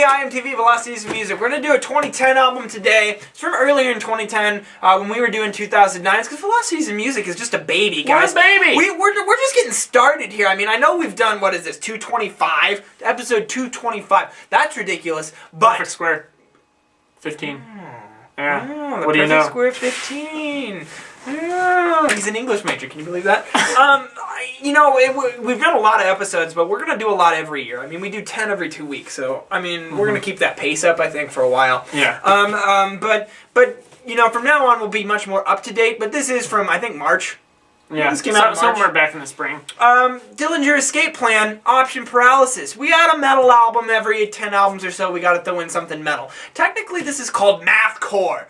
IMTV Velocities of Music. We're going to do a 2010 album today. It's from earlier in 2010 when we were doing 2009. It's because Velocities of Music is just a baby, guys. What a baby! We're just getting started here. I mean, I know we've done, what is this, 225? Episode 225. That's ridiculous, but... Perfect square. 15. Yeah. Oh, what do you know? Square 15. Oh, he's an English major. Can you believe that? You know, we've done a lot of episodes, but we're going to do a lot every year. I mean, we do 10 every 2 weeks, so, I mean, we're going to keep that pace up, I think, for a while. Yeah. But you know, from now on, we'll be much more up-to-date, but this is from, I think, March. Yeah, this came out in March. Somewhere back in the spring. Dillinger Escape Plan, Option Paralysis. We got a metal album every 10 albums or so. We got to throw in something metal. Technically, this is called mathcore.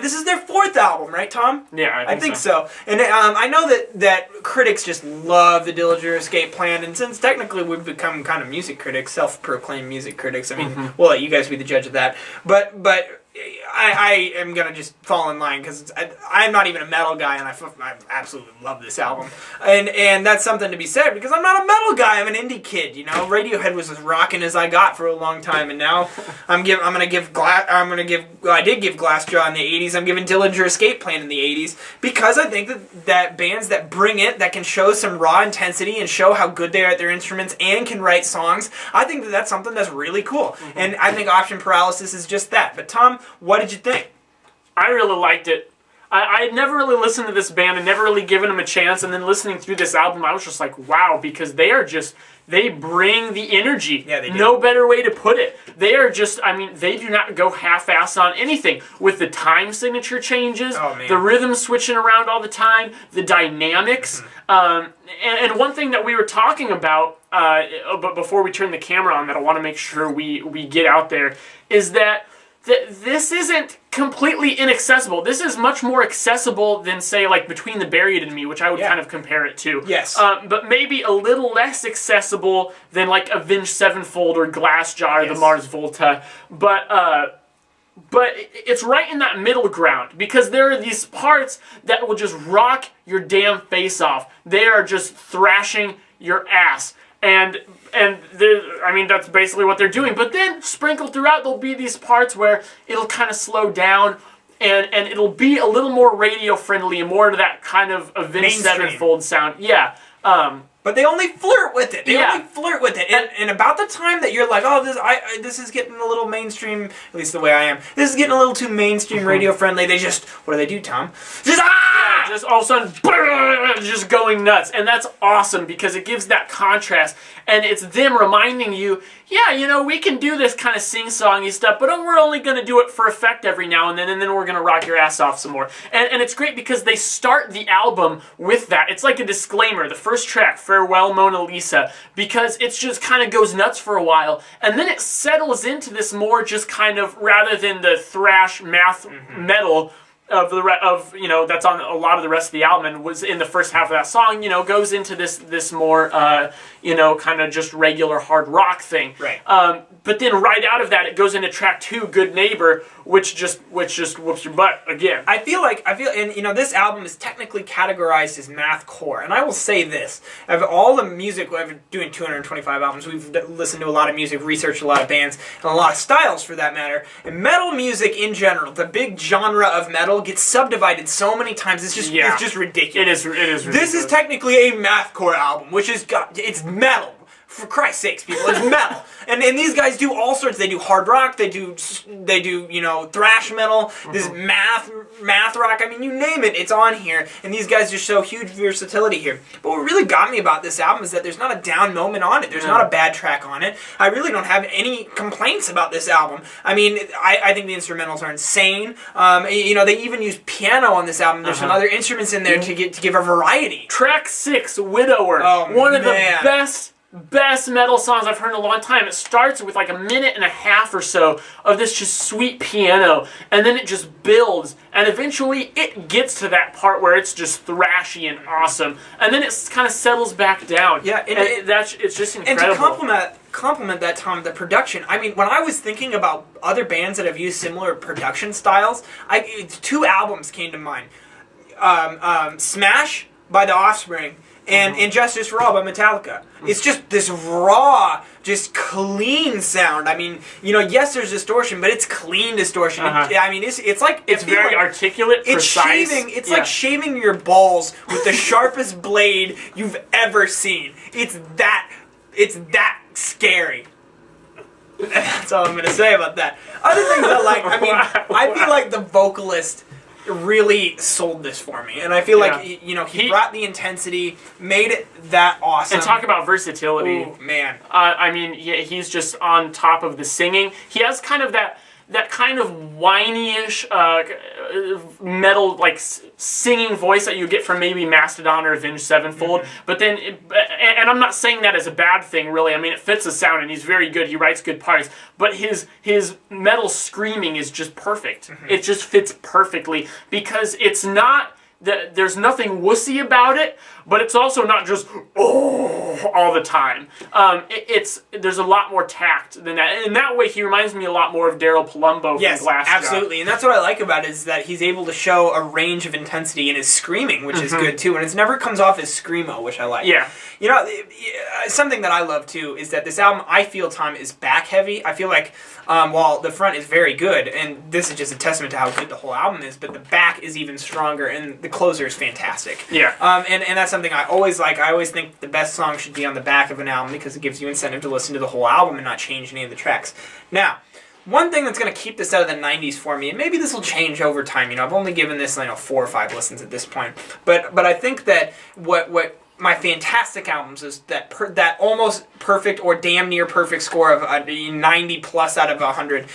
This is their 4th album, right, Tom? Yeah, I think so. And I know that critics just love the Dillinger Escape Plan, and since technically we've become kind of music critics, self-proclaimed music critics, I mean, we'll let you guys be the judge of that. But I am going to just fall in line because I'm not even a metal guy, and I absolutely love this album. And that's something to be said because I'm not a metal guy. I'm an indie kid, you know. Radiohead was as rocking as I got for a long time, and now I did give Glassjaw in the 80s. I'm giving Dillinger Escape Plan in the 80s because I think that bands that bring it, that can show some raw intensity and show how good they are at their instruments and can write songs, I think that's something that's really cool. And I think Option Paralysis is just that. But Tom, what did you think? I really liked it. I had never really listened to this band and never really given them a chance, and then listening through this album, I was just like, wow, because they bring the energy. Yeah, they do. No better way to put it. They are just, I mean, they do not go half-ass on anything. With the time signature changes, the rhythm switching around all the time, the dynamics, and one thing that we were talking about, but before we turn the camera on, that I want to make sure we get out there, is that this isn't completely inaccessible. This is much more accessible than, say, like Between the Buried and Me, which I would kind of compare it to. Yes. But maybe a little less accessible than like Avenged Sevenfold or Glassjaw or the Mars Volta. But it's right in that middle ground because there are these parts that will just rock your damn face off. They are just thrashing your ass. And I mean, that's basically what they're doing. But then, sprinkled throughout, there'll be these parts where it'll kind of slow down, and it'll be a little more radio-friendly and more to that kind of Avenged Sevenfold sound. Yeah. But they only flirt with it. They only flirt with it. And about the time that you're like, oh, this is getting a little mainstream, at least the way I am, this is getting a little too mainstream radio-friendly, they just, what do, Tom? Just all of a sudden, just going nuts. And that's awesome because it gives that contrast. And it's them reminding you, yeah, you know, we can do this kind of sing-songy stuff, but we're only going to do it for effect every now and then we're going to rock your ass off some more. And it's great because they start the album with that. It's like a disclaimer. The first track, Farewell Mona Lisa, because it just kind of goes nuts for a while. And then it settles into this more just kind of, rather than the thrash math metal of you know, that's on a lot of the rest of the album and was in the first half of that song, you know, goes into this more you know, kind of just regular hard rock thing. Right. But then right out of that, it goes into track 2, Good Neighbor, which just whoops your butt again. I feel, and you know, this album is technically categorized as mathcore, and I will say this: of all the music, I've been doing 225 albums, we've listened to a lot of music, researched a lot of bands, and a lot of styles for that matter. And metal music in general, the big genre of metal, gets subdivided so many times. It's just ridiculous. It is ridiculous. This is technically a mathcore album, which is it's metal. For Christ's sakes, people, it's metal. And these guys do all sorts. They do hard rock. They do you know, thrash metal. This math rock. I mean, you name it, it's on here. And these guys just show huge versatility here. But what really got me about this album is that there's not a down moment on it. There's not a bad track on it. I really don't have any complaints about this album. I mean, I think the instrumentals are insane. You know, they even use piano on this album. There's some other instruments in there to give a variety. Track 6, Widower. Oh, one of the best metal songs I've heard in a long time. It starts with like a minute and a half or so of this just sweet piano, and then it just builds, and eventually it gets to that part where it's just thrashy and awesome, and then it kind of settles back down. Yeah, it's just incredible. And to compliment that, Tom, the production. I mean, when I was thinking about other bands that have used similar production styles, 2 albums came to mind. Smash by The Offspring and Injustice for All by Metallica. It's just this raw, just clean sound. I mean, you know, yes, there's distortion, but it's clean distortion. I mean, it's like it's very articulate, precise. It's like shaving your balls with the sharpest blade you've ever seen. It's that scary. That's all I'm gonna say about that. Other things I like. I mean, I feel like the vocalist really sold this for me, and I feel like he brought the intensity, made it that awesome. And talk about versatility. Ooh, man. I mean, he's just on top of the singing. He has kind of that kind of whiny-ish metal, like singing voice that you get from maybe Mastodon or Avenged Sevenfold. But then, and I'm not saying that as a bad thing, really. I mean, it fits the sound, and he's very good. He writes good parts. But his metal screaming is just perfect. It just fits perfectly because it's not. There's nothing wussy about it, but it's also not just all the time. There's a lot more tact than that. In that way, he reminds me a lot more of Daryl Palumbo from Glassjaw. Yes, absolutely. And that's what I like about it, is that he's able to show a range of intensity in his screaming, which is good too. And it never comes off as screamo, which I like. Yeah. You know, something that I love too is that this album, I feel, Tom, is back heavy. I feel like while the front is very good, and this is just a testament to how good the whole album is, but the back is even stronger, and the closer is fantastic. Yeah. And that's something I always like. I always think the best song should be on the back of an album because it gives you incentive to listen to the whole album and not change any of the tracks. Now, one thing that's going to keep this out of the 90s for me, and maybe this will change over time, you know, I've only given this 4 or 5 listens at this point, but I think that what my fantastic albums is that almost perfect or damn near perfect score of a 90 plus out of 100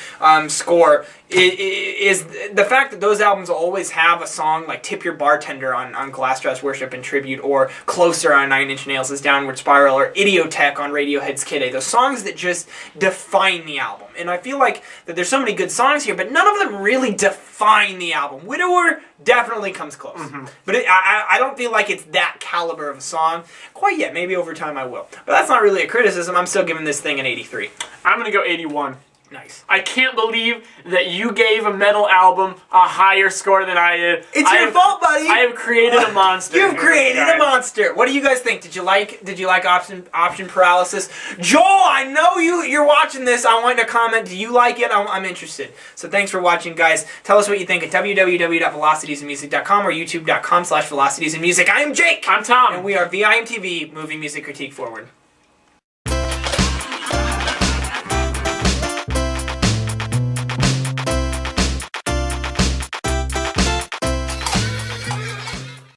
score is the fact that those albums will always have a song like Tip Your Bartender on Glassjaw's Worship and Tribute, or Closer on Nine Inch Nails' Downward Spiral, or Idiotech on Radiohead's Kid A. Those songs that just define the album. And I feel like that there's so many good songs here, but none of them really define the album. Widower definitely comes close. But I don't feel like it's that caliber of a song quite yet. Maybe over time I will. But that's not really a criticism. I'm still giving this thing an 83. I'm going to go 81. Nice. I can't believe that you gave a metal album a higher score than I did. It's your fault, buddy. I have created a monster. You've created a monster. What do you guys think? Did you like Option Paralysis? Joel, I know you're watching this. I want you to comment. Do you like it? I'm interested. So thanks for watching, guys. Tell us what you think at www.velocitiesandmusic.com or youtube.com/velocitiesandmusic. I am Jake. I'm Tom. And we are VIMTV, Movie Music Critique Forward.